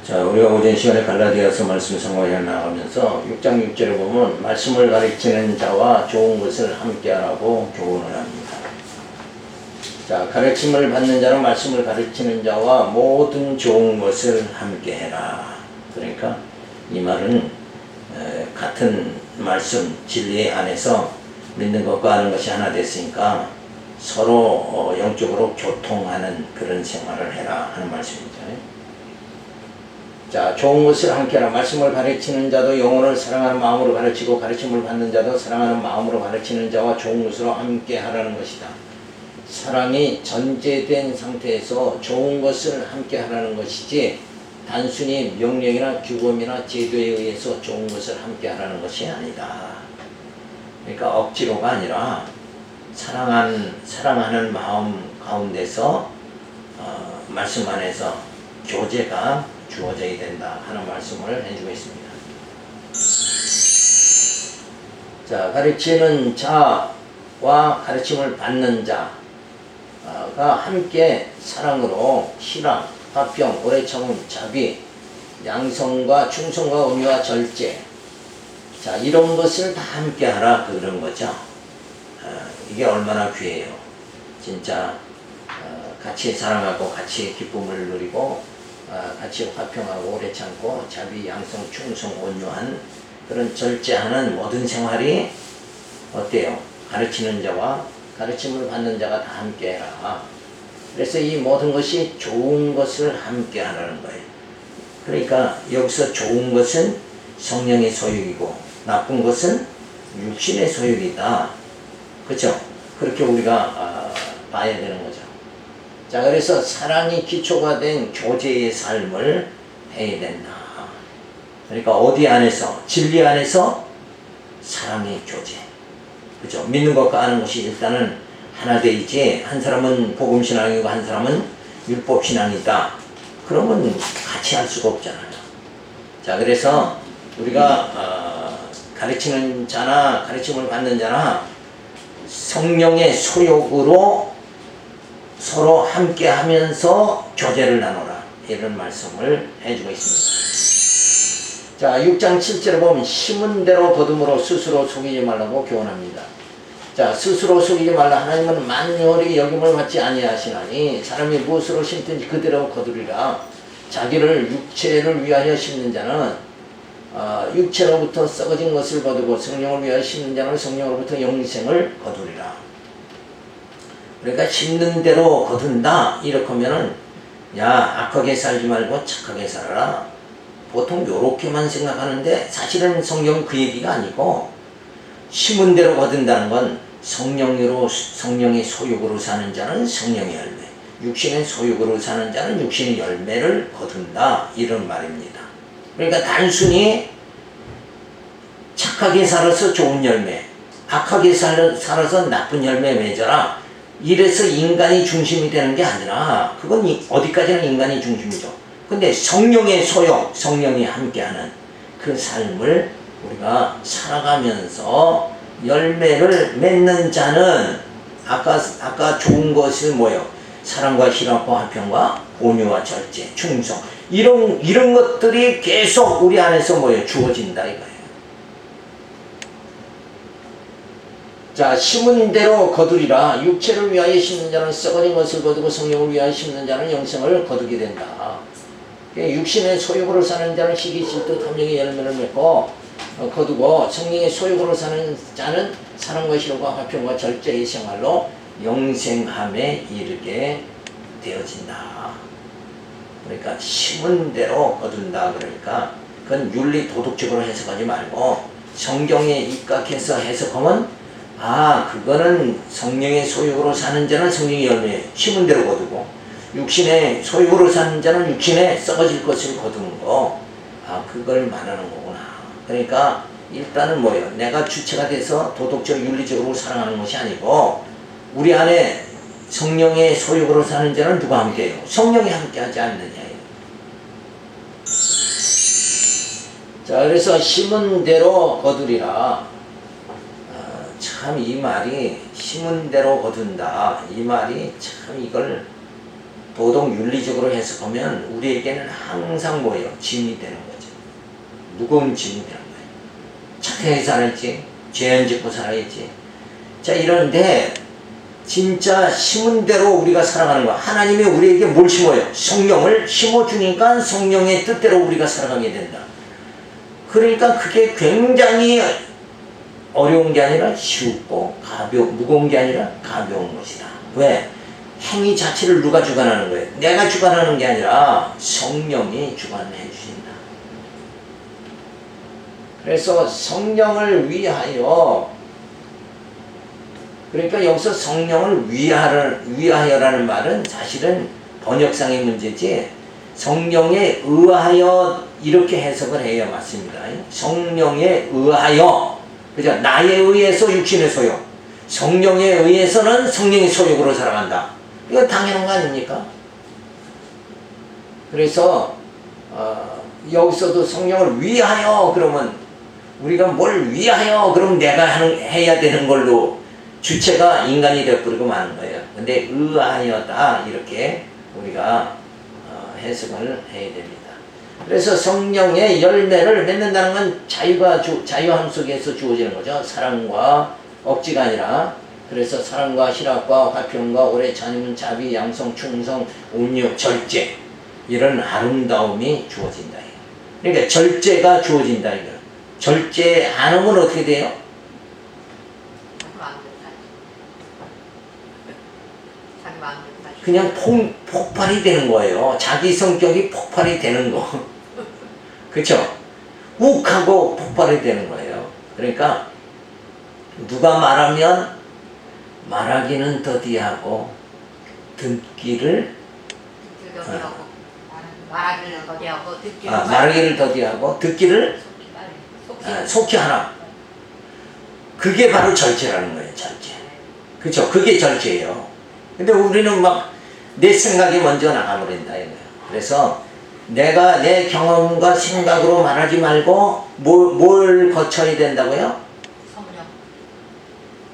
자, 우리가 오전 시간에 갈라디아서 말씀 상고해 나가면서 6장 6절에 보면 말씀을 가르치는 자와 좋은 것을 함께하라고 교훈을 합니다. 자, 가르침을 받는 자는 말씀을 가르치는 자와 모든 좋은 것을 함께해라. 그러니까 이 말은 같은 말씀 진리 안에서 믿는 것과 아는 것이 하나 됐으니까 서로 영적으로 교통하는 그런 생활을 해라 하는 말씀이죠. 자, 좋은 것을 함께하라. 말씀을 가르치는 자도 영혼을 사랑하는 마음으로 가르치고 가르침을 받는 자도 사랑하는 마음으로 가르치는 자와 좋은 것으로 함께하라는 것이다. 사랑이 전제된 상태에서 좋은 것을 함께하라는 것이지 단순히 명령이나 규범이나 제도에 의해서 좋은 것을 함께하라는 것이 아니다. 그러니까 억지로가 아니라 사랑하는 마음 가운데서 말씀 안에서 교제가 주어져야 된다 하는 말씀을 해주고 있습니다. 자, 가르치는 자와 가르침을 받는 자가 함께 사랑으로 희랑, 화평, 오래 참음, 자비, 양성과 충성과 온유와 절제, 자, 이런 것을 다 함께 하라 그런 거죠. 이게 얼마나 귀해요. 진짜 같이 사랑하고 같이 기쁨을 누리고 같이 화평하고 오래 참고 자비, 양성, 충성, 온유한 그런 절제하는 모든 생활이 어때요? 가르치는 자와 가르침을 받는 자가 다 함께 해라. 그래서 이 모든 것이 좋은 것을 함께 하라는 거예요. 그러니까 여기서 좋은 것은 성령의 소유이고 나쁜 것은 육신의 소유이다. 그렇죠? 그렇게 우리가 봐야 되는 거죠. 자, 그래서 사랑이 기초가 된 교제의 삶을 해야 된다. 그러니까 어디 안에서? 진리 안에서 사랑의 교제. 그죠? 믿는 것과 아는 것이 일단은 하나 되이지, 한 사람은 복음신앙이고 한 사람은 율법신앙이다. 그러면 같이 할 수가 없잖아요. 자, 그래서 우리가 가르치는 자나 가르침을 받는 자나 성령의 소욕으로 서로 함께 하면서 교제를 나누라. 이런 말씀을 해주고 있습니다. 자, 6장 7절에 보면 심은 대로 거둠으로 스스로 속이지 말라고 교훈합니다. 자, 스스로 속이지 말라. 하나님은 만yor이 여김을 받지 아니하시나니 사람이 무엇으로 심든지 그대로 거두리라. 자기를 육체를 위하여 심는 자는 육체로부터 썩어진 것을 거두고 성령을 위하여 심는 자는 성령으로부터 영생을 거두리라. 그러니까 심는 대로 거둔다. 이렇게 하면은 야, 악하게 살지 말고 착하게 살아라. 보통 요렇게만 생각하는데 사실은 성경은 그 얘기가 아니고 심은 대로 거둔다는 건 성령의 소욕으로 사는 자는 성령의 열매, 육신의 소욕으로 사는 자는 육신의 열매를 거둔다. 이런 말입니다. 그러니까 단순히 착하게 살아서 좋은 열매, 악하게 살아서 나쁜 열매 맺어라. 이래서 인간이 중심이 되는 게 아니라 그건 어디까지나 인간이 중심이죠. 근데 성령의 소욕, 성령이 함께하는 그 삶을 우리가 살아가면서 열매를 맺는 자는 아까 좋은 것이 뭐예요? 사랑과 희락과 화평과 온유와 절제, 충성, 이런 것들이 계속 우리 안에서 뭐예요? 주어진다 이거예요. 자, 심은 대로 거두리라. 육체를 위하여 심는 자는 썩어진 것을 거두고 성령을 위하여 심는 자는 영생을 거두게 된다. 육신의 소욕으로 사는 자는 시기, 질투, 탐욕의 열매를 맺고 거두고 성령의 소욕으로 사는 자는 사랑과 희락과 화평과 절제의 생활로 영생함에 이르게 되어진다. 그러니까 심은 대로 거둔다. 그러니까 그건 윤리 도덕적으로 해석하지 말고 성경에 입각해서 해석하면 그거는 성령의 소욕으로 사는 자는 성령의 열매 심은 대로 거두고 육신의 소욕으로 사는 자는 육신에 썩어질 것을 거두는 거. 그걸 말하는 거구나. 그러니까 일단은 뭐예요? 내가 주체가 돼서 도덕적으로 윤리적으로 살아가는 것이 아니고 우리 안에 성령의 소욕으로 사는 자는 누가 함께해요? 성령이 함께하지 않느냐예요. 자, 그래서 심은 대로 거두리라. 참 이 말이 심은 대로 거둔다. 이 말이 참 이걸 도덕 윤리적으로 해석하면 우리에게는 항상 뭐예요? 짐이 되는 거죠. 무거운 짐이 되는 거예요. 착하게 살았지. 죄 안 짓고 살아야지. 자, 이런데 진짜 심은 대로 우리가 살아가는 거야. 하나님이 우리에게 뭘 심어요? 성령을 심어주니까 성령의 뜻대로 우리가 살아가게 된다. 그러니까 그게 굉장히 어려운 게 아니라 쉽고 무거운 게 아니라 가벼운 것이다. 왜? 행위 자체를 누가 주관하는 거예요? 내가 주관하는 게 아니라 성령이 주관해 주신다. 그래서 성령을 위하여, 그러니까 여기서 성령을 위하여라는 말은 사실은 번역상의 문제지, 성령에 의하여 이렇게 해석을 해야 맞습니다. 성령에 의하여, 그죠? 나에 의해서 육신의 소욕, 성령에 의해서는 성령의 소욕으로 살아간다. 이거 당연한 거 아닙니까? 그래서 여기서도 성령을 위하여 그러면 우리가 뭘 위하여 그럼 내가 해야 되는 걸로 주체가 인간이 되어버리고 마는 거예요. 근데 의하여다 이렇게 우리가 해석을 해야 됩니다. 그래서 성령의 열매를 맺는다는 건 자유함 속에서 주어지는 거죠. 사랑과 억지가 아니라. 그래서 사랑과 희락과 화평과 오래 참음, 자비, 양성, 충성, 온유, 절제, 이런 아름다움이 주어진다. 그러니까 절제가 주어진다. 이거. 절제 안 하면 어떻게 돼요? 그냥 폭발이 되는 거예요. 자기 성격이 폭발이 되는 거. 그쵸? 욱하고 폭발이 되는 거예요. 그러니까 누가 말하면 말하기는 더디하고 듣기를 말하기를 더디하고 듣기를 속히 하나. 그게 바로 절제라는 거예요. 절제. 그쵸? 그게 절제예요. 근데 우리는 막 내 생각이 먼저 나가버린다 이거예요. 그래서 내가 내 경험과 생각으로 말하지 말고 뭘 거쳐야 된다고요? 성령.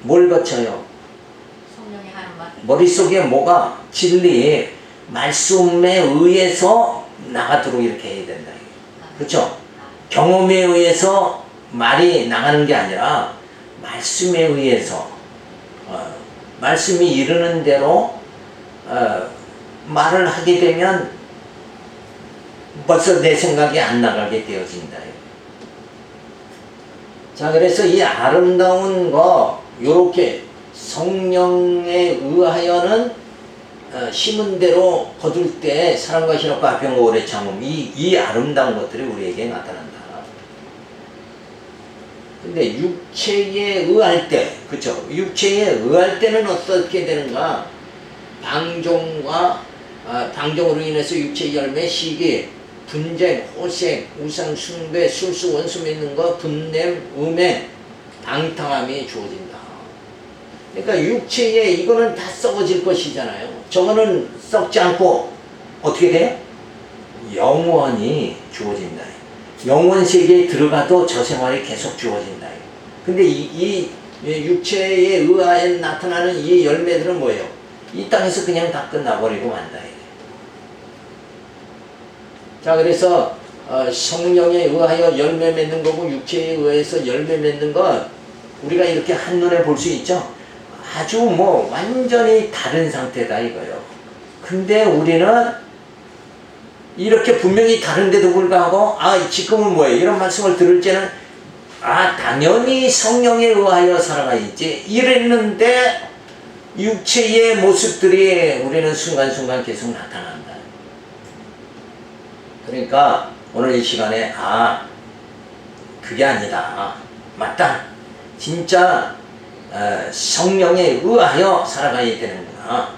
뭘 거쳐요? 성령이 하는 말. 머릿속에 뭐가 진리, 말씀에 의해서 나가도록 이렇게 해야 된다. 그렇죠? 경험에 의해서 말이 나가는 게 아니라 말씀에 의해서 말씀이 이르는 대로 말을 하게 되면 벌써 내 생각이 안 나가게 되어진다. 자, 그래서 이 아름다운 거 요렇게 성령에 의하여는 심은 대로 거둘 때 사랑과 희락과 화평과 오래 참음, 이 아름다운 것들이 우리에게 나타난다. 근데 육체에 의할 때, 그쵸? 육체에 의할 때는 어떻게 되는가? 방종으로 인해서 육체의 열매, 시기, 분쟁, 호색, 우상, 숭배, 술수, 원수 맺는 것, 분냄, 음행, 방탕함이 주어진다. 그러니까 육체에 이거는 다 썩어질 것이잖아요. 저거는 썩지 않고 어떻게 돼요? 영원히 주어진다. 영원 세계에 들어가도 저 생활이 계속 주어진다. 근데 이 육체에 의하여 나타나는 이 열매들은 뭐예요? 이 땅에서 그냥 다 끝나버리고 만다. 자, 그래서 성령에 의하여 열매 맺는 거고 육체에 의해서 열매 맺는 것 우리가 이렇게 한눈에 볼 수 있죠. 아주 뭐 완전히 다른 상태다 이거요. 근데 우리는 이렇게 분명히 다른데도 불구하고 지금은 뭐예요? 이런 말씀을 들을 때는 당연히 성령에 의하여 살아가야지 이랬는데 육체의 모습들이 우리는 순간순간 계속 나타난다. 그러니까 오늘 이 시간에 그게 아니다. 맞다. 진짜 성령에 의하여 살아가야 되는구나.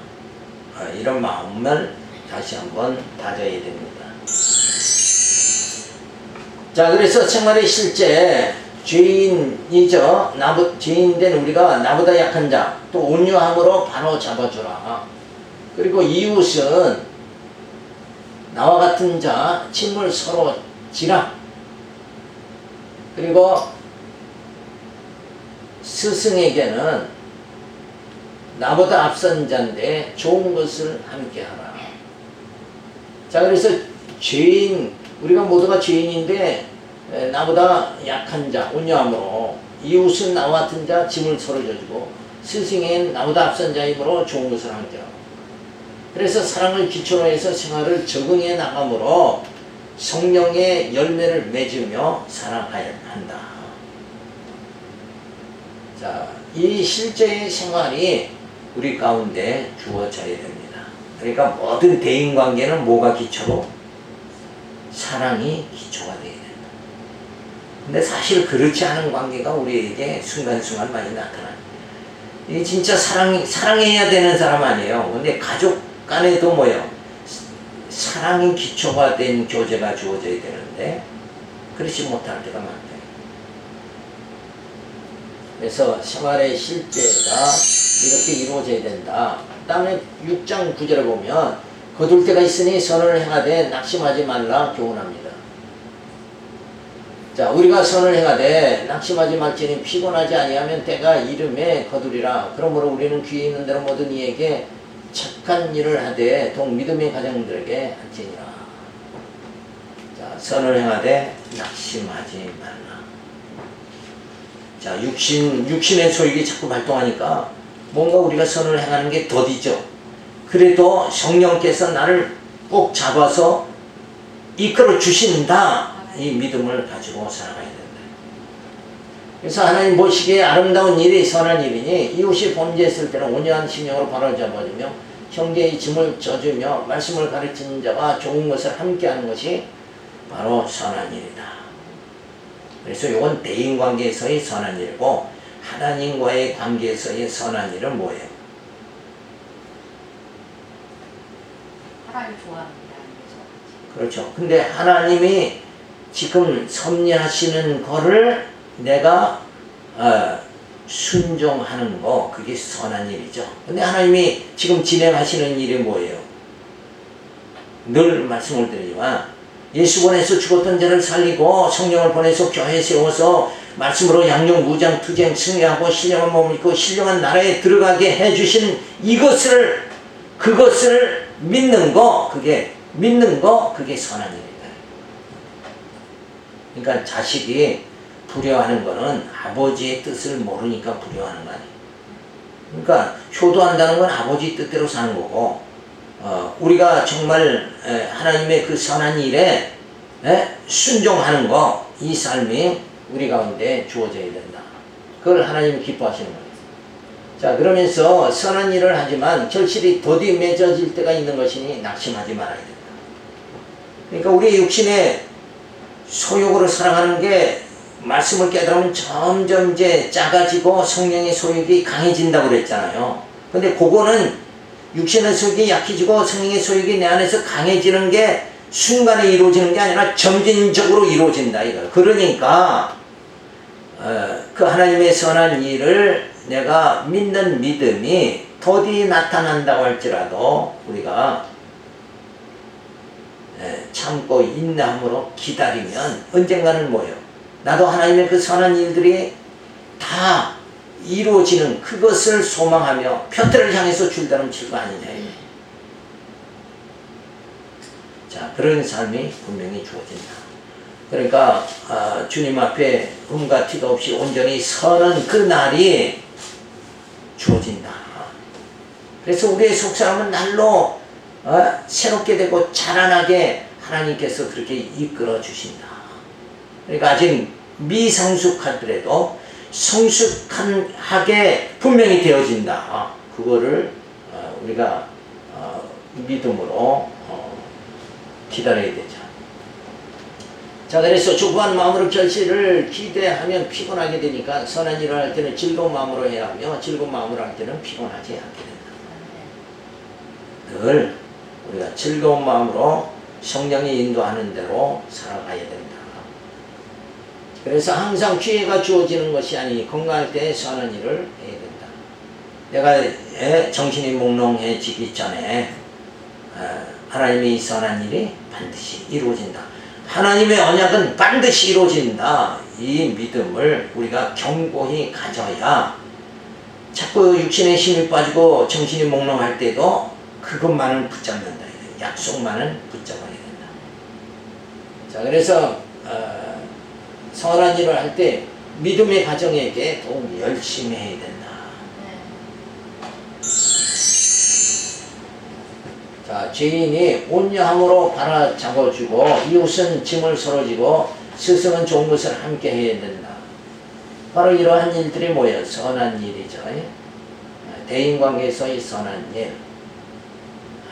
이런 마음을 다시 한번 다져야 됩니다. 자, 그래서 생활의 실제 죄인이죠. 죄인된 우리가 나보다 약한 자, 또 온유함으로 바로 잡아주라. 그리고 이웃은 나와 같은 자, 침을 서로 지라. 그리고 스승에게는 나보다 앞선 자인데 좋은 것을 함께 하라. 자, 그래서 죄인, 우리가 모두가 죄인인데 나보다 약한 자, 온유함으로 이웃은 나와 같은 자 짐을 서로 져주고 스승에게는 나보다 앞선 자이므로 좋은 것을 함께 하고. 그래서 사랑을 기초로 해서 생활을 적응해 나감으로 성령의 열매를 맺으며 살아가야 한다. 자, 이 실제의 생활이 우리 가운데 주어져야 됩니다. 그러니까 모든 대인관계는 뭐가 기초로? 사랑이 기초가 되어야 된다. 근데 사실 그렇지 않은 관계가 우리에게 순간순간 많이 나타나요. 이게 진짜 사랑해야 되는 사람 아니에요. 근데 가족 간에도 뭐예요? 사랑이 기초가 된 교제가 주어져야 되는데 그렇지 못할 때가 많대요. 그래서 생활의 실제가 이렇게 이루어져야 된다. 그 다음에 6장 9절에 보면 거둘 때가 있으니 선을 행하되 낙심하지 말라 교훈합니다. 자, 우리가 선을 행하되 낙심하지 말지니 피곤하지 아니하면 때가 이름에 거두리라. 그러므로 우리는 귀에 있는 대로 모든 이에게 착한 일을 하되 동 믿음의 가정들에게 할지니라. 자, 선을 행하되 낙심하지 말라. 자, 육신의 소욕이 자꾸 발동하니까 뭔가 우리가 선을 행하는 게 더디죠. 그래도 성령께서 나를 꼭 잡아서 이끌어 주신다. 이 믿음을 가지고 살아가야 된다. 그래서 하나님 보시기에 아름다운 일이 선한 일이니 이웃이 범죄했을 때는 온유한 심령으로 바로 잡아주며 형제의 짐을 져주며 말씀을 가르치는 자가 좋은 것을 함께하는 것이 바로 선한 일이다. 그래서 이건 대인관계에서의 선한 일이고 하나님과의 관계에서의 선한 일은 뭐예요? 하나님 좋아합니다. 그렇죠. 근데 하나님이 지금 섭리하시는 거를 내가 순종하는 거, 그게 선한 일이죠. 근데 하나님이 지금 진행하시는 일이 뭐예요? 늘 말씀을 드리지만 예수 보내서 죽었던 자를 살리고 성령을 보내서 교회에 세워서 말씀으로 양육, 무장, 투쟁, 승리하고 신령한 몸을 입고 신령한 나라에 들어가게 해주신 그것을 믿는 거, 그게 선한 일이다. 그러니까 자식이 불효하는 거는 아버지의 뜻을 모르니까 불효하는 거 아니에요. 그러니까 효도한다는 건 아버지 뜻대로 사는 거고, 우리가 정말 하나님의 그 선한 일에 순종하는 거, 이 삶이 우리 가운데 주어져야 된다. 그걸 하나님이 기뻐하시는 거예요. 자, 그러면서 선한 일을 하지만 결실이 더디 맺어질 때가 있는 것이니 낙심하지 말아야 된다. 그러니까 우리 육신의 소욕으로 살아가는 게 말씀을 깨달으면 점점 이제 작아지고 성령의 소욕이 강해진다고 그랬잖아요. 근데 그거는 육신의 소욕이 약해지고 성령의 소욕이 내 안에서 강해지는 게 순간에 이루어지는 게 아니라 점진적으로 이루어진다 이거. 그러니까 그 하나님의 선한 일을 내가 믿는 믿음이 더디 나타난다고 할지라도 우리가 참고 인내함으로 기다리면 언젠가는 뭐예요? 나도 하나님의 그 선한 일들이 다 이루어지는 그것을 소망하며 편들을 향해서 줄다름 칠 거 아니냐. 자, 그런 삶이 분명히 주어진다. 그러니까 주님 앞에 흠과 티도 없이 온전히 서는 그 날이 주어진다. 그래서 우리의 속사람은 날로 새롭게 되고 자라나게 하나님께서 그렇게 이끌어 주신다. 그러니까 아직 미성숙하더라도 성숙하게 분명히 되어진다. 그거를 우리가 믿음으로 기다려야 되죠. 자, 그래서 조급한 마음으로 결실을 기대하면 피곤하게 되니까 선한 일을 할 때는 즐거운 마음으로 해야 하며 즐거운 마음으로 할 때는 피곤하지 않게 된다. 늘 우리가 즐거운 마음으로 성령이 인도하는 대로 살아가야 된다. 그래서 항상 기회가 주어지는 것이 아니 건강할 때 선한 일을 해야 된다. 내가 정신이 몽롱해지기 전에 하나님의 이 선한 일이 반드시 이루어진다. 하나님의 언약은 반드시 이루어진다. 이 믿음을 우리가 견고히 가져야 자꾸 육신의 힘이 빠지고 정신이 몽롱할 때도 그것만은 붙잡는다. 약속만은 붙잡아야 된다. 자, 그래서 선한 일을 할 때 믿음의 가정에게 더욱 열심히 해야 된다. 자, 죄인이 온유함으로 바라잡아주고 이웃은 짐을 서로지고 스승은 좋은 것을 함께 해야 된다. 바로 이러한 일들이 뭐예요? 선한 일이죠. 대인관계에서의 선한 일.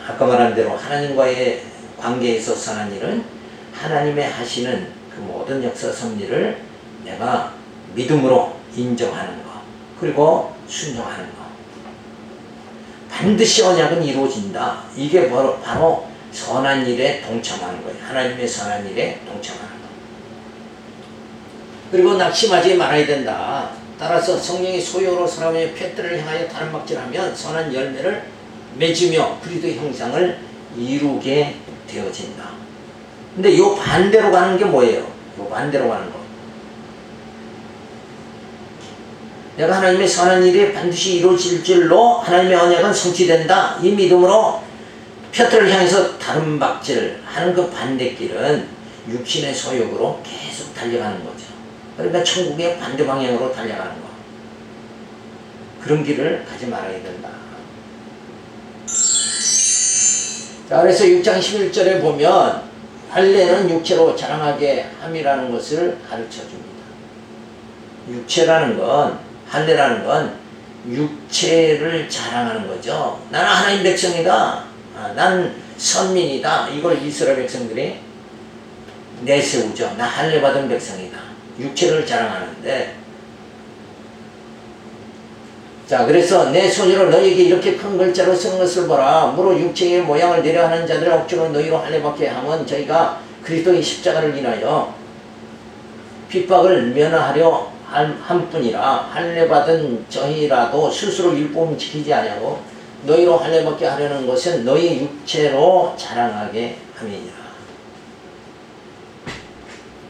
아까 말한 대로 하나님과의 관계에서 선한 일은 하나님의 하시는 그 모든 역사 섭리를 내가 믿음으로 인정하는 것, 그리고 순종하는 것. 반드시 언약은 이루어진다. 이게 바로 선한 일에 동참하는 거예요. 하나님의 선한 일에 동참하는 것. 그리고 낙심하지 말아야 된다. 따라서 성령의 소유로 사람의 푯들을 향하여 다른 막질하면 선한 열매를 맺으며 그리스도의 형상을 이루게 되어진다. 근데 요 반대로 가는 게 뭐예요? 요 반대로 가는 거. 내가 하나님의 선한 일이 반드시 이루어질 줄로 하나님의 언약은 성취된다. 이 믿음으로 푯들을 향해서 다른 박질 하는 그 반대길은 육신의 소욕으로 계속 달려가는 거죠. 그러니까 천국의 반대 방향으로 달려가는 거. 그런 길을 가지 말아야 된다. 자, 그래서 6장 11절에 보면 할례는 육체로 자랑하게 함이라는 것을 가르쳐 줍니다. 육체라는 건, 할례라는 건 육체를 자랑하는 거죠. 나는 하나님 백성이다. 나는 선민이다. 이걸 이스라엘 백성들이 내세우죠. 나 할례 받은 백성이다. 육체를 자랑하는데, 자, 그래서 내 손으로 너에게 이렇게 큰 글자로 쓴 것을 보라. 무릇 육체의 모양을 내려하는 자들을 억지로 너희로 할례받게 하면 저희가 그리스도의 십자가를 인하여 핍박을 면하려 한 뿐이라. 할례받은 저희라도 스스로 율법을 지키지 아니하고 너희로 할례받게 하려는 것은 너희 육체로 자랑하게 함이니라.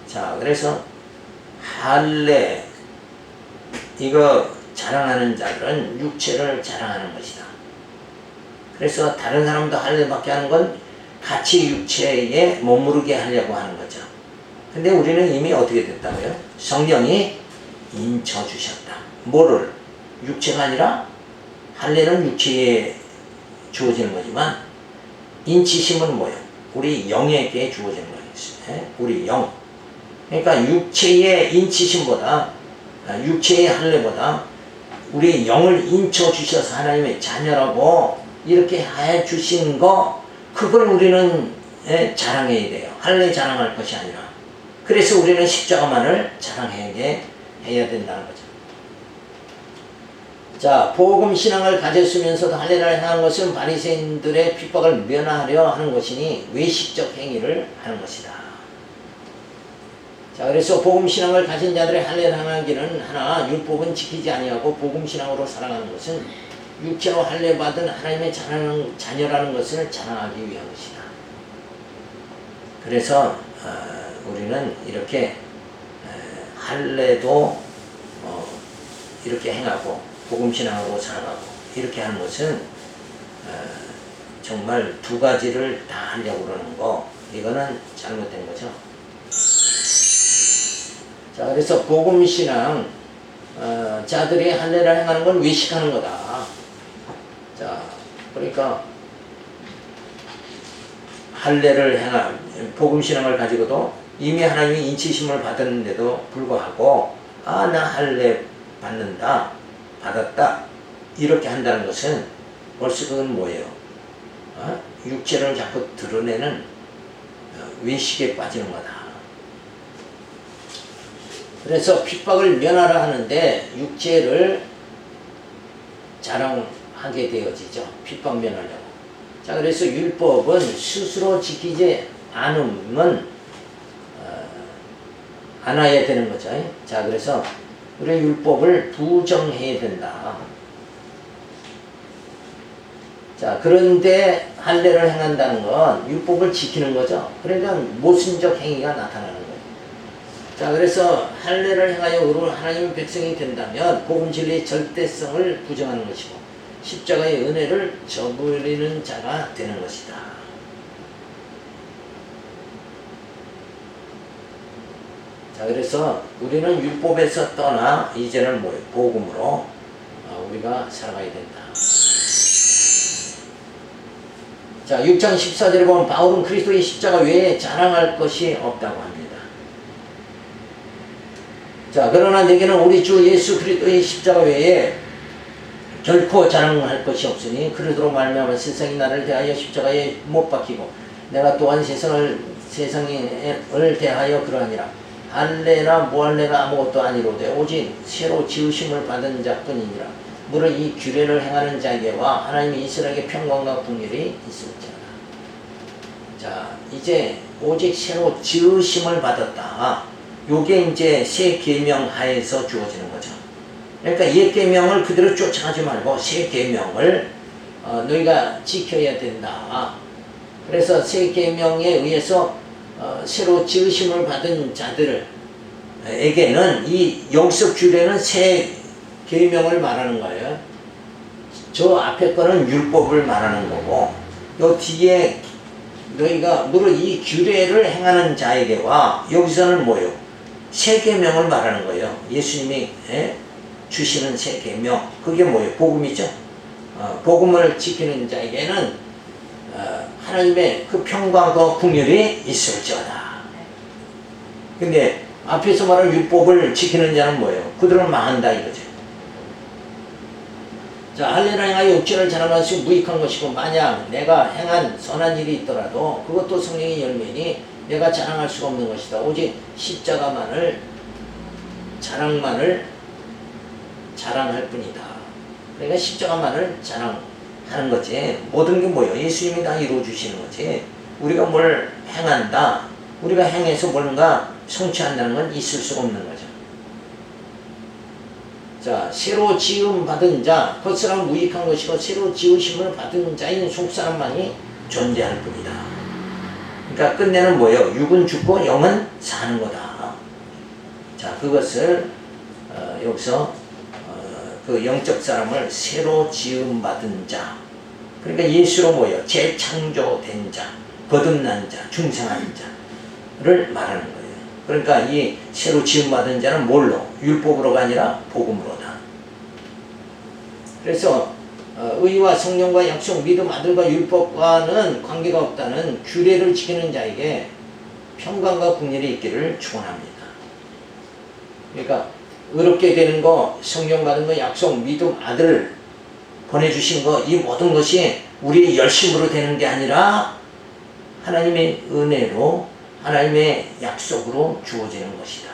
자, 그래서 할례 이거 자랑하는 자들은 육체를 자랑하는 것이다. 그래서 다른 사람도 할례받게 하는 건 같이 육체에 머무르게 하려고 하는 거죠. 근데 우리는 이미 어떻게 됐다고요? 성령이 인쳐주셨다. 뭐를? 육체가 아니라 할례는 육체에 주어지는 거지만 인치심은 뭐예요? 우리 영에게 주어지는 거예요. 우리 영. 그러니까 육체의 인치심보다 육체의 할례보다 우리 영을 인쳐주셔서 하나님의 자녀라고 이렇게 해주신 거, 그걸 우리는 자랑해야 돼요. 할례 자랑할 것이 아니라. 그래서 우리는 십자가만을 자랑해야 된다는 거죠. 자, 복음 신앙을 가졌으면서도 할례를 행한 것은 바리새인들의 핍박을 면하려 하는 것이니 외식적 행위를 하는 것이다. 자, 그래서 복음신앙을 가진 자들의 할례를 행하기는 하나 율법은 지키지 아니하고 복음신앙으로 살아가는 것은 육체로 할례받은 하나님의 자녀라는 것을 자랑하기 위한 것이다. 그래서 우리는 이렇게 할례도 이렇게 행하고 복음신앙으로 살아가고 이렇게 하는 것은 정말 두 가지를 다 하려고 그러는 거, 이거는 잘못된 거죠. 자, 그래서 복음신앙 자들이 할례를 행하는 건 외식하는 거다. 자, 그러니까 할례를 행한 복음신앙을 가지고도 이미 하나님이 인치심을 받았는데도 불구하고 나 할례 받는다, 받았다 이렇게 한다는 것은 벌써 그건 뭐예요? 육체를 자꾸 드러내는 외식에 빠지는 거다. 그래서 핍박을 면하라 하는데 육체를 자랑하게 되어지죠. 핍박 면하려고. 자, 그래서 율법은 스스로 지키지 않으면 않아야 되는 거죠. 자, 그래서 우리 율법을 부정해야 된다. 자, 그런데 할례를 행한다는 건 율법을 지키는 거죠. 그러니까 모순적 행위가 나타나는 거예요. 자, 그래서 할례를 행하여 의로 하나님의 백성이 된다면 복음 진리의 절대성을 부정하는 것이고 십자가의 은혜를 저버리는 자가 되는 것이다. 자, 그래서 우리는 율법에서 떠나 이제는 뭐예요? 복음으로 우리가 살아가야 된다. 자, 6장 14절에 보면 바울은 그리스도의 십자가 외에 자랑할 것이 없다고 합니다. 자, 그러나 내게는 우리 주 예수 그리스도의 십자가 외에 결코 자랑할 것이 없으니 그러므로 말미암아 세상이 나를 대하여 십자가에 못 박히고 내가 또한 세상을 대하여 그러하니라. 할례나 무할례가 아무것도 아니로되 오직 새로 지으심을 받은 자뿐이니라. 무릇 이 규례를 행하는 자에게와 하나님의 이스라엘에게 평강과 긍휼이 있을지어다. 자, 이제 오직 새로 지으심을 받았다. 요게 이제 새 계명 하에서 주어지는 거죠. 그러니까 옛 계명을 그대로 쫓아가지 말고 새 계명을 너희가 지켜야 된다. 그래서 새 계명에 의해서 새로 지으심을 받은 자들에게는 이 여기서 규례는 새 계명을 말하는 거예요. 저 앞에 거는 율법을 말하는 거고 요 뒤에 너희가 무릇 이 규례를 행하는 자에게와 여기서는 뭐예요? 새 계명을 말하는 거예요. 예수님이 주시는 새 계명 그게 뭐예요? 복음이죠. 복음을 지키는 자에게는 하나님의 그 평강과 긍휼이 있을지어다. 근데 앞에서 말한 율법을 지키는 자는 뭐예요? 그들은 망한다 이거죠. 자, 할례를 행하여 육체를 자랑할 수 무익한 것이고 만약 내가 행한 선한 일이 있더라도 그것도 성령의 열매니 내가 자랑할 수가 없는 것이다. 오직 십자가만을 자랑할 뿐이다. 그러니까 십자가만을 자랑하는 거지. 모든 게 뭐예요? 예수님이 다 이루어주시는 거지. 우리가 뭘 행한다. 우리가 행해서 뭔가 성취한다는 건 있을 수가 없는 거죠. 자, 새로 지음 받은 자, 그것은 무익한 것이고 새로 지으심을 받은 자인 속사람만이 존재할 뿐이다. 그러니까 끝내는 뭐예요? 육은 죽고 영은 사는 거다. 자, 그것을 여기서 그 영적 사람을 새로 지음 받은 자, 그러니까 예수로 뭐예요? 재창조된 자, 거듭난 자, 중생한 자를 말하는 거예요. 그러니까 이 새로 지음받은 자는 뭘로? 율법으로가 아니라 복음으로다. 그래서 의와 성령과 약속, 믿음, 아들과 율법과는 관계가 없다는 규례를 지키는 자에게 평강과 긍휼이 있기를 축원합니다. 그러니까 의롭게 되는 거, 성령 받은 거, 약속, 믿음, 아들 보내주신 거, 이 모든 것이 우리의 열심으로 되는 게 아니라 하나님의 은혜로 하나님의 약속으로 주어지는 것이다.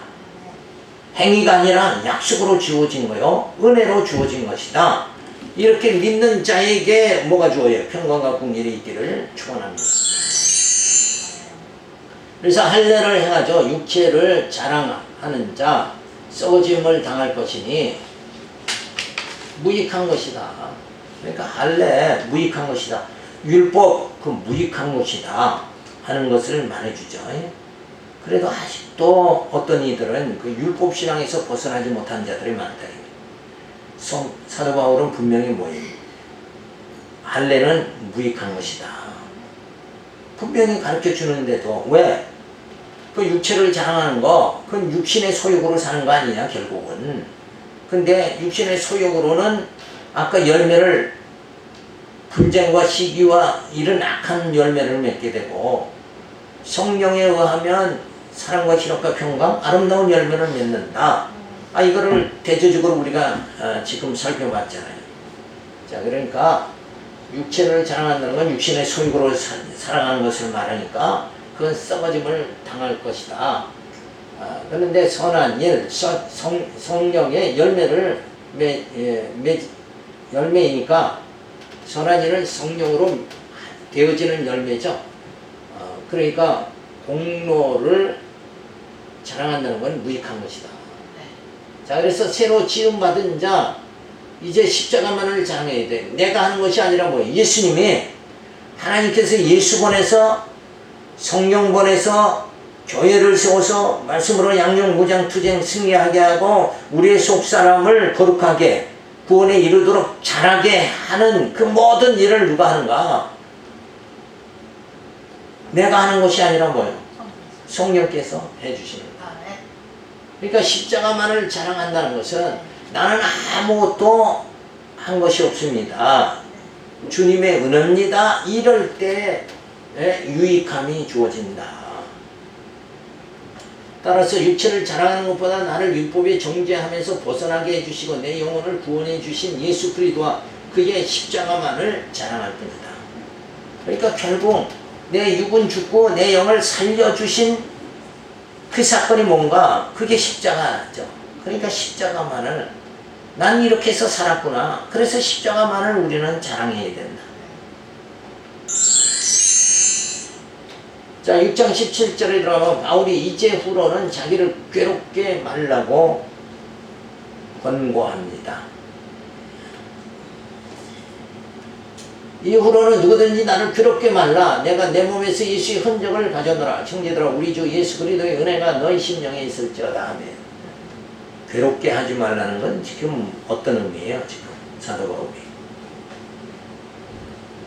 행위가 아니라 약속으로 주어진 거요. 은혜로 주어진 것이다. 이렇게 믿는 자에게 뭐가 주어요? 평강과 긍휼이 있기를 축원합니다. 그래서 할례를 행하죠. 육체를 자랑하는 자 썩어짐을 당할 것이니 무익한 것이다. 그러니까 할례 무익한 것이다. 율법 그 무익한 것이다 하는 것을 말해주죠. 그래도 아직도 어떤 이들은 그 율법 신앙에서 벗어나지 못한 자들이 많다. 사도 바울은 분명히 뭐예요? 할례는 무익한 것이다. 분명히 가르쳐 주는데도 왜? 그 육체를 자랑하는 거, 그건 육신의 소욕으로 사는 거 아니냐 결국은. 근데 육신의 소욕으로는 아까 열매를 분쟁과 시기와 이런 악한 열매를 맺게 되고 성령에 의하면 사랑과 희락과 평강, 아름다운 열매를 맺는다. 이거를 대조적으로 우리가 지금 살펴봤잖아요. 자, 그러니까 육체를 자랑한다는 건 육신의 소욕으로 사랑하는 것을 말하니까 그건 썩어짐을 당할 것이다. 그런데 선한 일, 성령의 열매를 열매이니까 선한 일은 성령으로 되어지는 열매죠. 그러니까 공로를 자랑한다는 건 무익한 것이다. 자, 그래서 새로 지음받은 자, 이제 십자가만을 자랑해야 돼. 내가 하는 것이 아니라 뭐예요? 예수님이 하나님께서 예수 보내서 성령 보내서 교회를 세워서 말씀으로 양육 무장 투쟁 승리하게 하고 우리의 속사람을 거룩하게 구원에 이르도록 자라게 하는 그 모든 일을 누가 하는가? 내가 하는 것이 아니라 뭐예요? 성령께서 해주시는 거예요. 아, 네. 그러니까 십자가만을 자랑한다는 것은 나는 아무것도 한 것이 없습니다. 주님의 은혜입니다. 이럴 때 유익함이 주어진다. 따라서 육체를 자랑하는 것보다 나를 율법에 정죄하면서 벗어나게 해주시고 내 영혼을 구원해 주신 예수 그리스도와 그의 십자가만을 자랑할 뿐이다. 그러니까 결국 내 육은 죽고 내 영을 살려주신 그 사건이 뭔가? 그게 십자가죠. 그러니까 십자가만을 난 이렇게 해서 살았구나. 그래서 십자가만을 우리는 자랑해야 된다. 자, 6장 17절에 들어가면 바울이 이제 후로는 자기를 괴롭게 말라고 권고합니다. 이후로는 누구든지 나를 괴롭게 말라. 내가 내 몸에서 예수의 흔적을 가져노라. 형제들아 우리 주 예수 그리스도의 은혜가 너희 심령에 있을지어다. 아멘. 괴롭게 하지 말라는 건 지금 어떤 의미예요? 지금 사도 바울이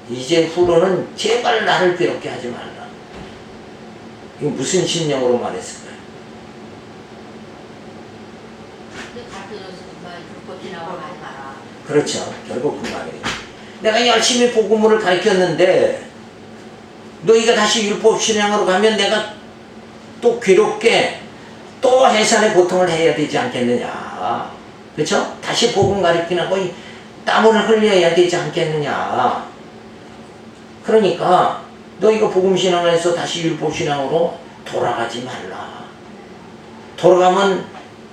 이제 후로는 제발 나를 괴롭게 하지 말라. 이거 무슨 심령으로 말했을까요? 근데 가르쳐줬으니까 율법 지나고 하지 마라. 그렇죠. 결국 그 말이에요. 내가 열심히 복음을 가르쳤는데 너희가 다시 율법 신앙으로 가면 내가 또 괴롭게 또 해산의 고통을 해야 되지 않겠느냐. 그렇죠? 다시 복음 가르치고 땀을 흘려야 되지 않겠느냐. 그러니까 너희가 복음 신앙에서 다시 율법 신앙으로 돌아가지 말라. 돌아가면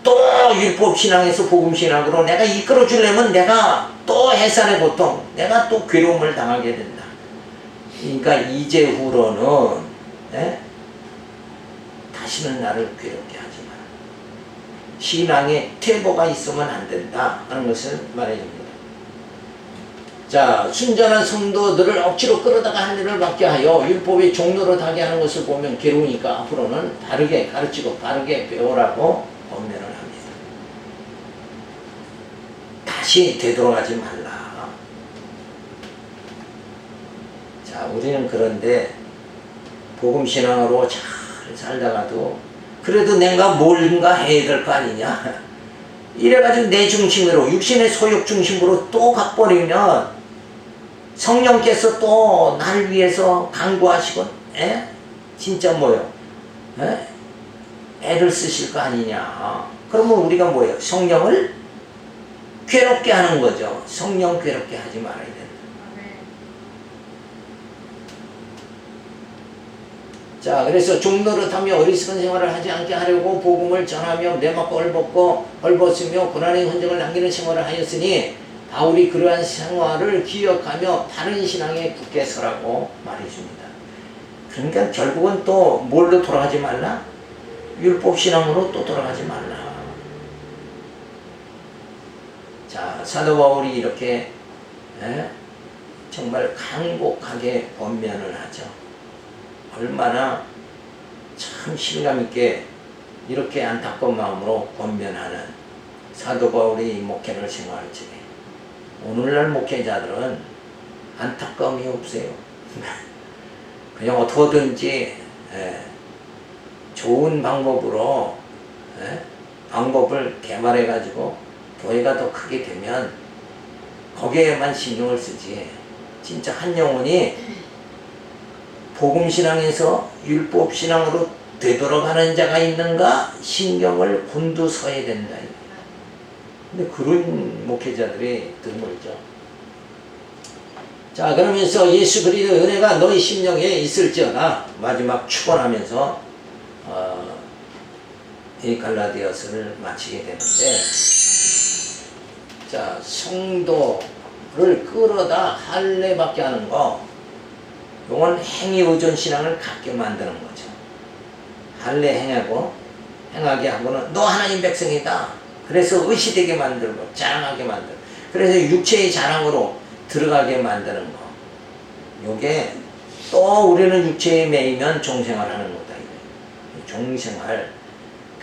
또 율법 신앙에서 복음 신앙으로 내가 이끌어 주려면 내가 또 해산의 고통, 내가 또 괴로움을 당하게 된다. 그러니까 이제 후로는 다시는 나를 괴롭게 하지 마라. 신앙에 퇴보가 있으면 안 된다 하는 것을 말해줍니다. 자, 순전한 성도들을 억지로 끌어다가 한 일을 맡게 하여 율법의 종로로 하게 하는 것을 보면 괴로우니까 앞으로는 바르게 가르치고 바르게 배우라고 권면을 합니다. 다시 되돌아가지 말라. 자, 우리는 그런데 복음신앙으로 잘 살다가도 그래도 내가 뭔가 해야 될 거 아니냐. 이래가지고 내 중심으로 육신의 소욕 중심으로 또 가버리면 성령께서 또 나를 위해서 강구하시고 진짜 뭐요? 애를 쓰실 거 아니냐. 그러면 우리가 뭐예요? 성령을 괴롭게 하는 거죠. 성령 괴롭게 하지 말아야 된다. 자, 그래서 종노릇하며 어리석은 생활을 하지 않게 하려고 복음을 전하며 내맞고 헐벗으며 고난의 흔적을 남기는 생활을 하였으니 바울이 그러한 생활을 기억하며 바른 신앙에 굳게 서라고 말해줍니다. 그러니까 결국은 또 뭘로 돌아가지 말라? 율법 신앙으로 또 돌아가지 말라. 자, 사도 바울이 이렇게 정말 간곡하게 권면을 하죠. 얼마나 참 실감있게 이렇게 안타까운 마음으로 권면하는 사도 바울이 목회를 생활할지. 오늘날 목회자들은 안타까움이 없어요. 그냥 어떻게든지 좋은 방법으로 방법을 개발해 가지고 교회가 더 크게 되면 거기에만 신경을 쓰지. 진짜 한 영혼이 복음신앙에서 율법신앙으로 되돌아가는 자가 있는가 신경을 곤두서야 된다. 근데 그런 목회자들이 드물죠. 자, 그러면서 예수 그리스도의 은혜가 너희 심령에 있을지어다. 마지막 축원하면서 이 갈라디아서를 마치게 되는데, 자, 성도를 끌어다 할례받게 하는 거, 이건 행위 의존 신앙을 갖게 만드는 거죠. 할례 행하게 하고는 너 하나님 백성이다. 그래서 의시되게 만들고 자랑하게 만들고, 그래서 육체의 자랑으로 들어가게 만드는 거. 요게 또 우리는 육체에 매이면 종생활하는 거다. 종생활,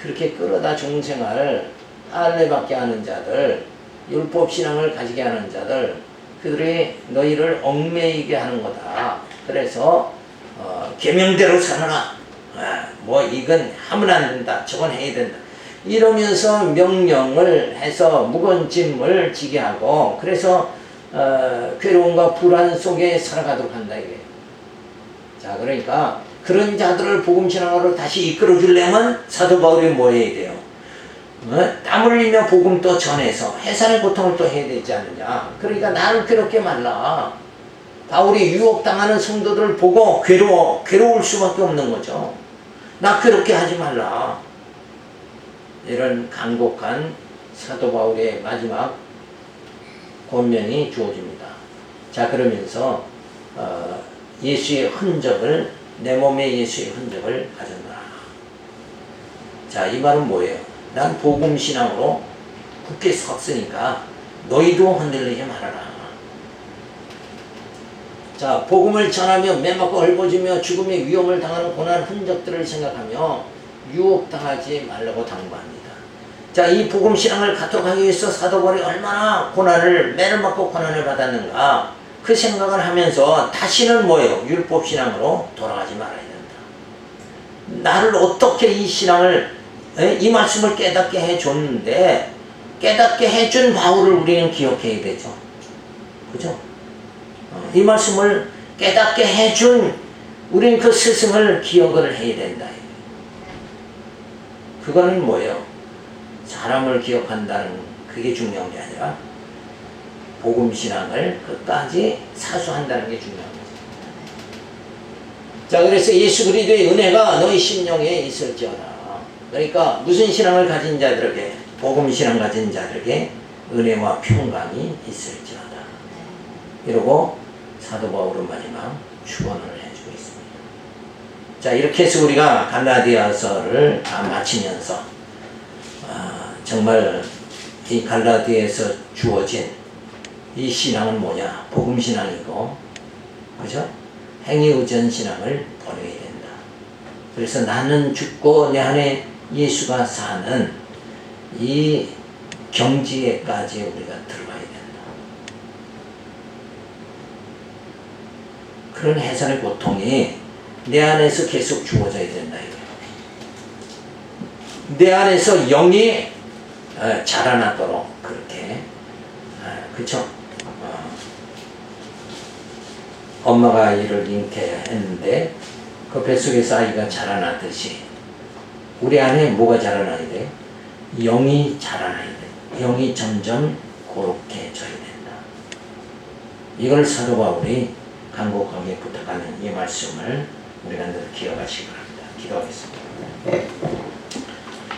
그렇게 끌어다 종생활 할례받게 하는 자들, 율법신앙을 가지게 하는 자들, 그들이 너희를 얽매이게 하는 거다. 그래서 계명대로 살아라. 뭐 이건 하면 안 된다. 저건 해야 된다. 이러면서 명령을 해서 무거운 짐을 지게 하고, 그래서 괴로움과 불안 속에 살아가도록 한다 이게. 자, 그러니까 그런 자들을 복음신앙으로 다시 이끌어 주려면 사도 바울이 뭐 해야 돼요? 땀 흘리며 복음 또 전해서 해산의 고통을 또 해야 되지 않느냐. 그러니까 나를 괴롭게 말라. 바울이 유혹당하는 성도들을 보고 괴로울 수밖에 없는 거죠. 나 괴롭게 하지 말라. 이런 간곡한 사도 바울의 마지막 권면이 주어집니다. 자, 그러면서 예수의 흔적을, 내 몸에 예수의 흔적을 가졌노라. 자, 이 말은 뭐예요? 난 복음신앙으로 굳게 섰으니까 너희도 흔들리지 말아라. 자, 복음을 전하며 매맞고 헐벗으며 죽음의 위험을 당하는 고난 흔적들을 생각하며 유혹당하지 말라고 당부합니다. 자, 이 복음신앙을 갖도록 하기 위해서 사도 바울이 얼마나 매를 맞고 고난을 받았는가, 그 생각을 하면서 다시는 뭐예요? 율법신앙으로 돌아가지 말아야 된다. 나를 어떻게 이 신앙을, 이 말씀을 깨닫게 해줬는데, 깨닫게 해준 바울을 우리는 기억해야 되죠. 그죠? 이 말씀을 깨닫게 해준 우리는 그 스승을 기억을 해야 된다. 그거는 뭐예요? 사람을 기억한다는 그게 중요한 게 아니라 복음신앙을 끝까지 사수한다는 게 중요한 거죠. 자, 그래서 예수 그리스도의 은혜가 너희 심령에 있을지어다. 그러니까 무슨 신앙을 가진 자들에게, 복음신앙 가진 자들에게 은혜와 평강이 있을지어다. 이러고 사도 바울은 마지막 축원을 해주고 있습니다. 자, 이렇게 해서 우리가 갈라디아서를 다 마치면서 정말 이 갈라디아에서 주어진 이 신앙은 뭐냐? 복음신앙이고, 그죠? 행위의전 신앙을 버려야 된다. 그래서 나는 죽고 내 안에 예수가 사는 이 경지에까지 우리가 들어가야 된다. 그런 해산의 고통이 내 안에서 계속 주어져야 된다. 내 안에서 영이 자라나도록 그렇게, 그쵸? 엄마가 아이를 잉태했는데 그 뱃속에서 아이가 자라나듯이 우리 안에 뭐가 자라나야 돼? 영이 자라나야 돼. 영이 점점 고룩해져야 된다. 이걸 사도 바울이 간곡하게 부탁하는 이 말씀을 우리가 늘 기억하시기 바랍니다. 기도하겠습니다.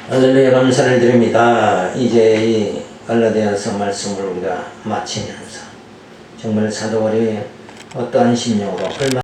할렐루야, 감사를 드립니다. 이제 이 갈라디아서 말씀을 우리가 마치면서 정말 사도 바울이 어떠한 심령으로 얼마나